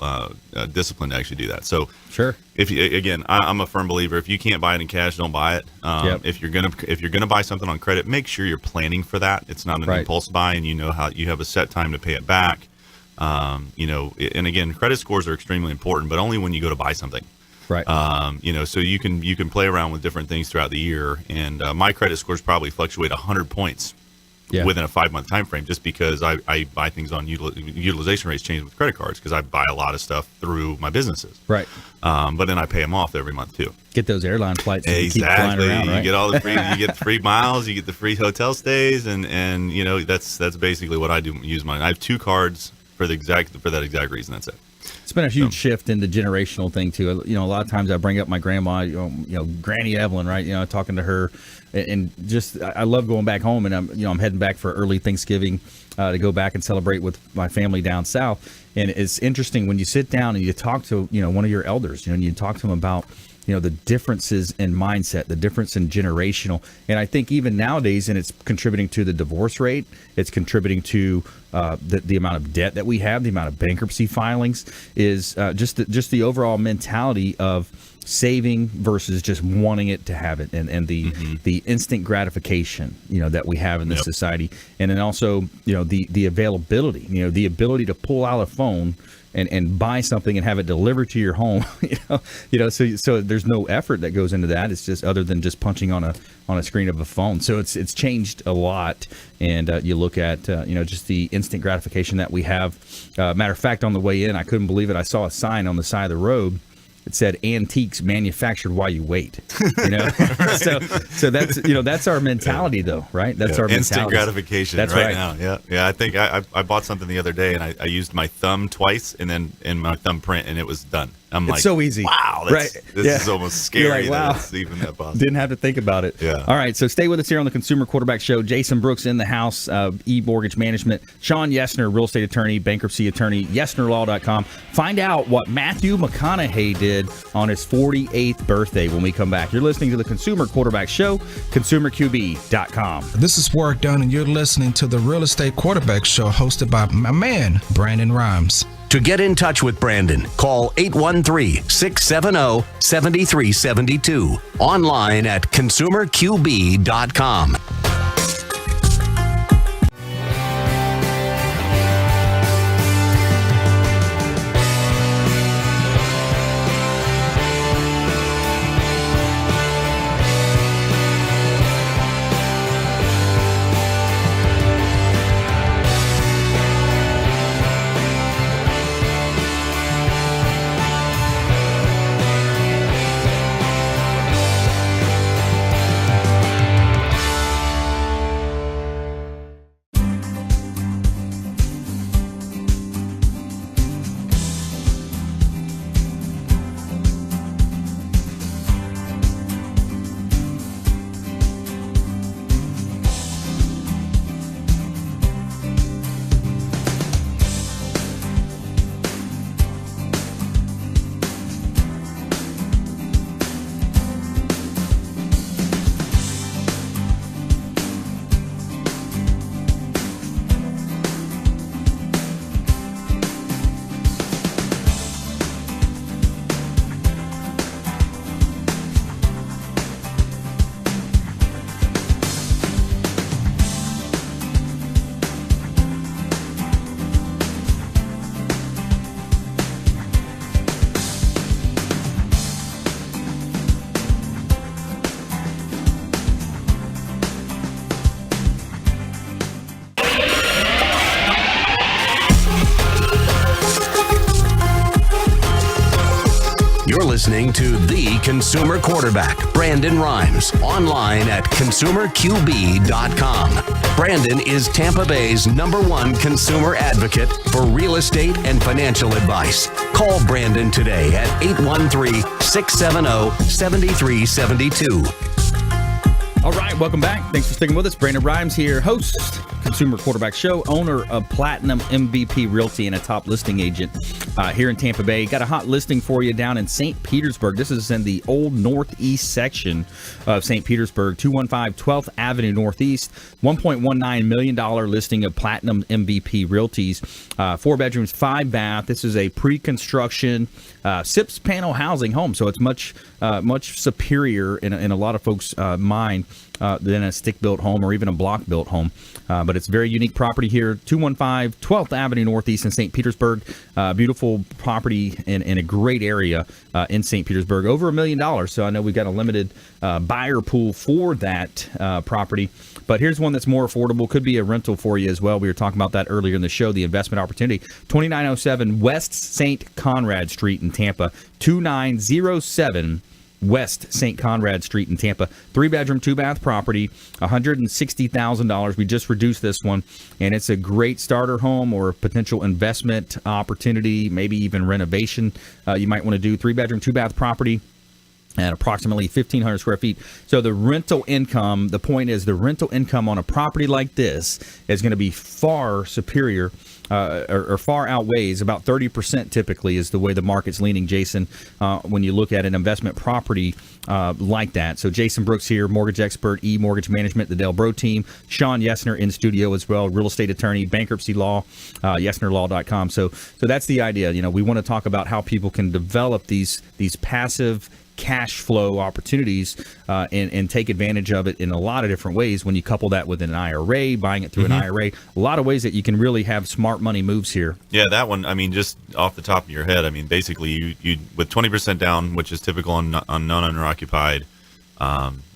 discipline to actually do that. So sure. If you, again, I'm a firm believer. If you can't buy it in cash, don't buy it. If you're gonna buy something on credit, make sure you're planning for that. It's not an impulse buy, and you know how you have a set time to pay it back. And again, credit scores are extremely important, but only when you go to buy something. Right. So you can play around with different things throughout the year, and my credit scores probably fluctuate 100 points. Within a 5-month time frame, just because I buy things on utilization rates change with credit cards because I buy a lot of stuff through my businesses. Right. But then I pay them off every month too. Get those airline flights. Exactly. Keep flying around, right? You get all the free. You get the free miles. You get the free hotel stays, and that's basically what I do. Use mine. I have 2 cards for that exact reason. That's it. It's been a huge shift in the generational thing too. A lot of times I bring up my grandma, Granny Evelyn, right? Talking to her, and just I love going back home, and I'm heading back for early Thanksgiving to go back and celebrate with my family down south. And it's interesting when you sit down and you talk to one of your elders, and you talk to them about the differences in mindset, the difference in generational. And I think even nowadays, and it's contributing to the divorce rate, it's contributing to the amount of debt that we have, the amount of bankruptcy filings, is just the overall mentality of saving versus just wanting it to have it, and the instant gratification that we have in this society. And then also the availability, the ability to pull out a phone and buy something and have it delivered to your home. So there's no effort that goes into that. It's just other than just punching on a screen of a phone. So it's changed a lot. And you look at just the instant gratification that we have. Matter of fact, on the way in, I couldn't believe it. I saw a sign on the side of the road. It said "Antiques manufactured while you wait." So that's our mentality, though, right? That's our instant mentality. gratification. That's right now. Yeah. I think I bought something the other day, and I used my thumb twice, and then in my thumbprint, and it was done. I'm it's so easy. Wow, this is almost scary. That it's even that possible. Didn't have to think about it. Yeah. All right, so stay with us here on the Consumer Quarterback Show. Jason Brooks in the house, eMortgage Management. Sean Yesner, real estate attorney, bankruptcy attorney, YesnerLaw.com. Find out what Matthew McConaughey did on his 48th birthday when we come back. You're listening to the Consumer Quarterback Show, ConsumerQB.com. This is Warwick Dunn, and you're listening to the Real Estate Quarterback Show hosted by my man, Brandon Rhymes. To get in touch with Brandon, call 813-670-7372. Online at ConsumerQB.com. You're listening to the Consumer Quarterback, Brandon Rhymes, online at consumerqb.com. Brandon is Tampa Bay's #1 consumer advocate for real estate and financial advice. Call Brandon today at 813-670-7372. All right, welcome back. Thanks for sticking with us. Brandon Rhymes here, host, Consumer Quarterback Show, owner of Platinum MVP Realty and a top listing agent here in Tampa Bay. Got a hot listing for you down in St. Petersburg. This is in the old northeast section of St. Petersburg, 215 12th Avenue Northeast, $1.19 million listing of Platinum MVP Realties. 4 bedrooms, 5 bath. This is a pre-construction SIPS panel housing home, so it's much superior in a lot of folks' mind than a stick-built home or even a block-built home. But it's a very unique property here, 215 12th Avenue Northeast in St. Petersburg. Beautiful property in a great area in St. Petersburg. Over $1 million, so I know we've got a limited buyer pool for that property. But here's one that's more affordable. Could be a rental for you as well. We were talking about that earlier in the show, the investment opportunity. 2907 West St. Conrad Street in Tampa, 2907 West St. Conrad Street in Tampa. 3-bedroom, 2-bath property, $160,000. We just reduced this one, and it's a great starter home or potential investment opportunity, maybe even renovation you might want to do. 3-bedroom, 2-bath property at approximately 1,500 square feet. So the rental income, the point is the rental income on a property like this is going to be far superior or far outweighs, about 30% typically is the way the market's leaning, Jason, when you look at an investment property like that. So Jason Brooks here, mortgage expert, eMortgage Management, the Del Bro team. Sean Yesner in studio as well, real estate attorney, bankruptcy law, yesnerlaw.com. So that's the idea. You know, we want to talk about how people can develop these passive cash flow opportunities and take advantage of it in a lot of different ways when you couple that with an IRA, buying it through an IRA. A lot of ways that you can really have smart money moves here. Yeah, that one, I mean, just off the top of your head, I mean, basically you with 20% down, which is typical on non-owner occupied,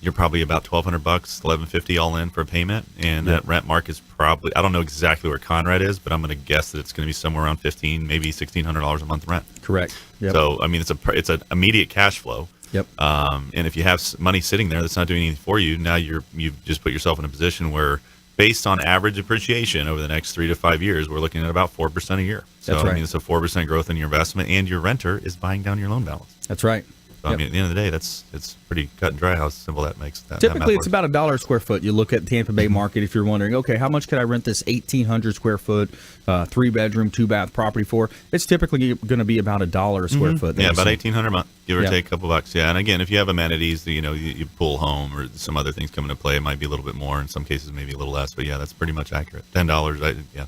you're probably about $1,200, $1,150 all in for a payment. And that rent mark is probably, I don't know exactly where Conrad is, but I'm going to guess that it's going to be somewhere around $1,500, maybe $1,600 a month rent. Correct. Yep. So, I mean, it's an immediate cash flow. Yep. And if you have money sitting there that's not doing anything for you, now you've just put yourself in a position where, based on average appreciation over the next 3 to 5 years, we're looking at about 4% a year. So That's right. I mean, it's a 4% growth in your investment, and your renter is buying down your loan balance. That's right. So, I mean, at the end of the day, it's pretty cut and dry how simple that makes. Typically, it's about $1 a square foot. You look at the Tampa Bay market if you're wondering, okay, how much could I rent this 1,800 square foot, 3-bedroom, 2-bath property for? It's typically going to be about $1 a square foot. Yeah, about $1,800 a month, give or take a couple bucks. Yeah, and again, if you have amenities, you pull home or some other things come into play, it might be a little bit more. In some cases, maybe a little less. But yeah, that's pretty much accurate. $10, yeah.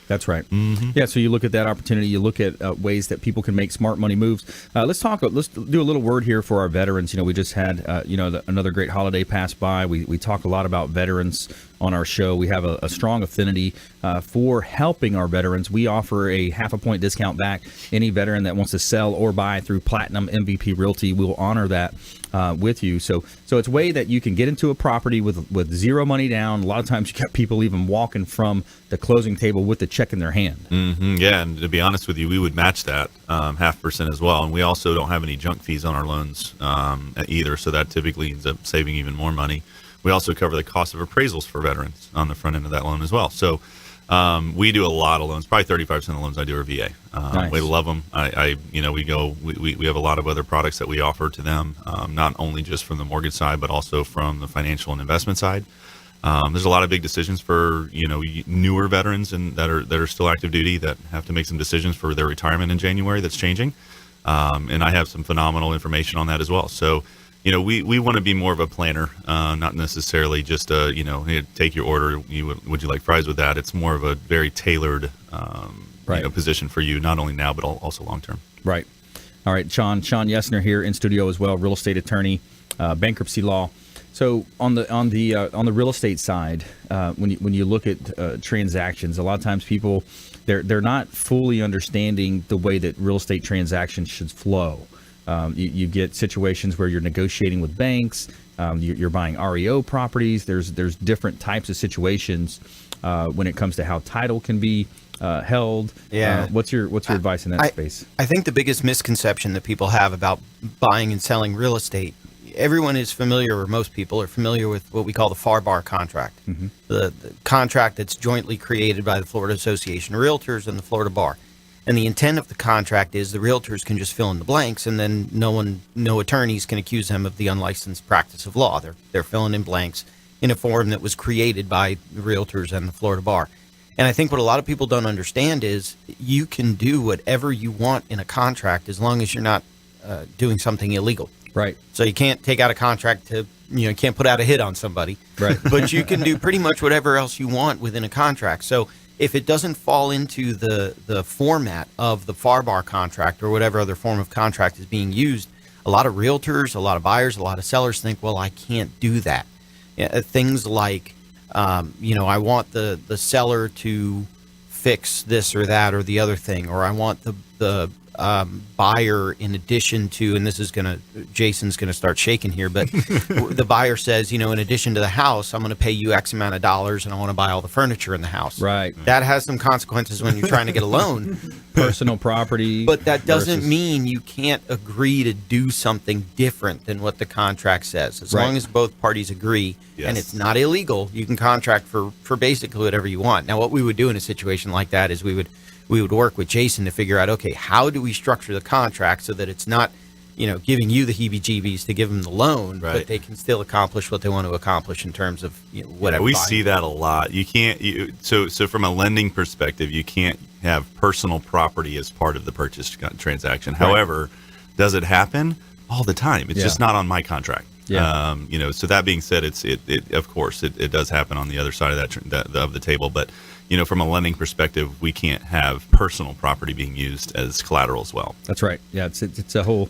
That's right. Yeah, so you look at that opportunity. You look at ways that people can make smart money moves. Let's do a little word here for our veterans. You know, we just had another great holiday pass by. We talk a lot about veterans on our show. We have a strong affinity for helping our veterans. We offer a half a point discount back. Any veteran that wants to sell or buy through Platinum MVP Realty, we will honor that with you. So it's a way that you can get into a property with zero money down. A lot of times you got people even walking from the closing table with the check in their hand. Yeah, and to be honest with you, we would match that 0.5% as well. And we also don't have any junk fees on our loans either, so that typically ends up saving even more money. We also cover the cost of appraisals for veterans on the front end of that loan as well. So we do a lot of loans. Probably 35% of the loans I do are VA. Nice. We love them. We have a lot of other products that we offer to them, not only just from the mortgage side, but also from the financial and investment side. There's a lot of big decisions for newer veterans and that are still active duty that have to make some decisions for their retirement in January. That's changing, and I have some phenomenal information on that as well. So. We want to be more of a planner, not necessarily just take your order. Would you like fries with that? It's more of a very tailored position for you, not only now but also long term. Right. All right, Sean Yesner here in studio as well, real estate attorney, bankruptcy law. So on the real estate side, when you look at transactions, a lot of times people they're not fully understanding the way that real estate transactions should flow. You get situations where you're negotiating with banks, You're buying REO properties. There's different types of situations when it comes to how title can be held. Yeah. What's your advice in that space? I think the biggest misconception that people have about buying and selling real estate, everyone is familiar, or most people are familiar with what we call the FAR bar contract, the contract that's jointly created by the Florida Association of Realtors and the Florida Bar. And the intent of the contract is the realtors can just fill in the blanks, and then no attorneys can accuse them of the unlicensed practice of law. They're filling in blanks in a form that was created by the realtors and the Florida Bar. And I think what a lot of people don't understand is you can do whatever you want in a contract as long as you're not doing something illegal. Right. So you can't take out a contract to, you can't put out a hit on somebody. Right. But you can do pretty much whatever else you want within a contract. So if it doesn't fall into the format of the FAR bar contract or whatever other form of contract is being used, a lot of realtors, a lot of buyers, a lot of sellers think, well, I can't do that. Things like, I want the seller to fix this or that or the other thing, or I want the buyer, in addition to, and Jason's going to start shaking here, but the buyer says, in addition to the house, I'm going to pay you X amount of dollars and I want to buy all the furniture in the house. Right. That has some consequences when you're trying to get a loan. Personal property. But that doesn't mean you can't agree to do something different than what the contract says. As long as both parties agree and it's not illegal, you can contract for basically whatever you want. Now, what we would do in a situation like that is we would work with Jason to figure out, okay, how do we structure the contract so that it's not, giving you the heebie-jeebies to give them the loan, but they can still accomplish what they want to accomplish in terms of whatever. We see that a lot. You can't. So from a lending perspective, you can't have personal property as part of the purchase transaction. Right. However, does it happen all the time? It's just not on my contract. Yeah. So that being said, it of course it does happen on the other side of of the table, but. From a lending perspective, we can't have personal property being used as collateral as well. That's right. Yeah, it's a whole,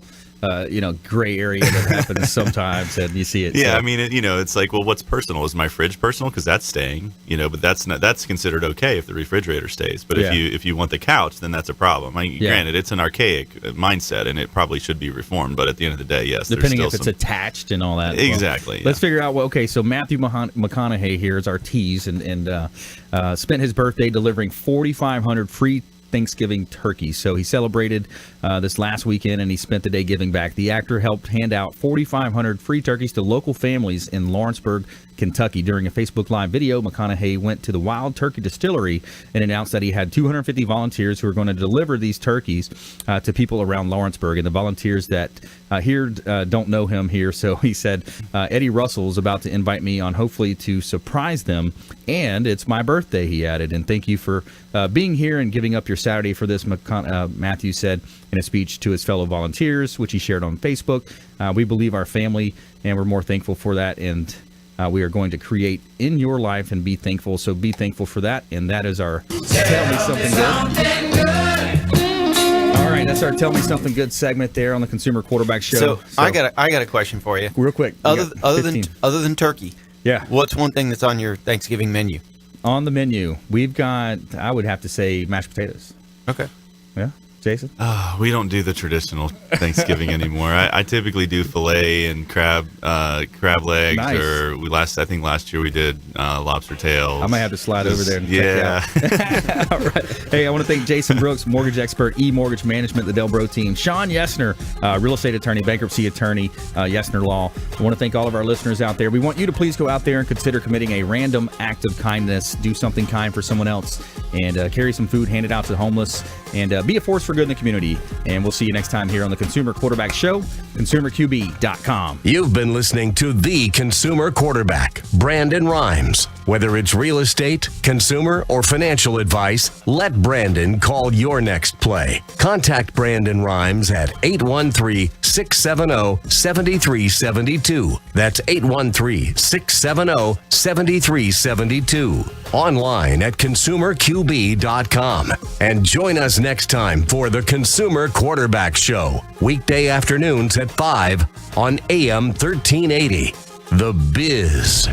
gray area that happens sometimes, and you see it. Yeah, so. I mean, it's like, well, what's personal? Is my fridge personal? Because that's staying, but that's considered okay if the refrigerator stays. But if you want the couch, then that's a problem. Granted, it's an archaic mindset, and it probably should be reformed. But at the end of the day, yes, depending there's if still it's attached and all that. Exactly. Well, let's figure out. So Matthew McConaughey here is our tease, and spent his birthday delivering 4,500 free Thanksgiving turkeys. So he celebrated this last weekend, and he spent the day giving back. The actor helped hand out 4,500 free turkeys to local families in Lawrenceburg, Kentucky. During a Facebook Live video, McConaughey went to the Wild Turkey Distillery and announced that he had 250 volunteers who are going to deliver these turkeys to people around Lawrenceburg. And the volunteers that here don't know him here, so he said, Eddie Russell is about to invite me on, hopefully to surprise them. And it's my birthday, he added. And thank you for being here and giving up your Saturday for this, Matthew said in a speech to his fellow volunteers, which he shared on Facebook. We believe our family, and we're more thankful for that. And we are going to create in your life and be thankful. So be thankful for that. And that is our Tell Me Something Good. All right, that's our Tell Me Something Good segment there on the Consumer Quarterback Show. So I got a question for you. Real quick. Other than turkey, what's one thing that's on your Thanksgiving menu? On the menu, we've got, I would have to say, mashed potatoes. Okay. Yeah. Jason? We don't do the traditional Thanksgiving anymore. I typically do filet and crab legs, Nice. or I think last year we did lobster tails. I might have to slide over there and check it out. All right. Hey, I want to thank Jason Brooks, mortgage expert, eMortgage Management, the Delbro team. Sean Yesner, real estate attorney, bankruptcy attorney, Yesner Law. I want to thank all of our listeners out there. We want you to please go out there and consider committing a random act of kindness. Do something kind for someone else, and carry some food, hand it out to the homeless, and be a force for good in the community. And we'll see you next time here on the Consumer Quarterback Show, consumerqb.com. You've been listening to the Consumer Quarterback, Brandon Rhymes. Whether it's real estate, consumer, or financial advice, let Brandon call your next play. Contact Brandon Rhymes at 813-670-7372. That's 813-670-7372. Online at consumerqb.com. And join us next time for the Consumer Quarterback Show, weekday afternoons at 5 on AM 1380. The Biz.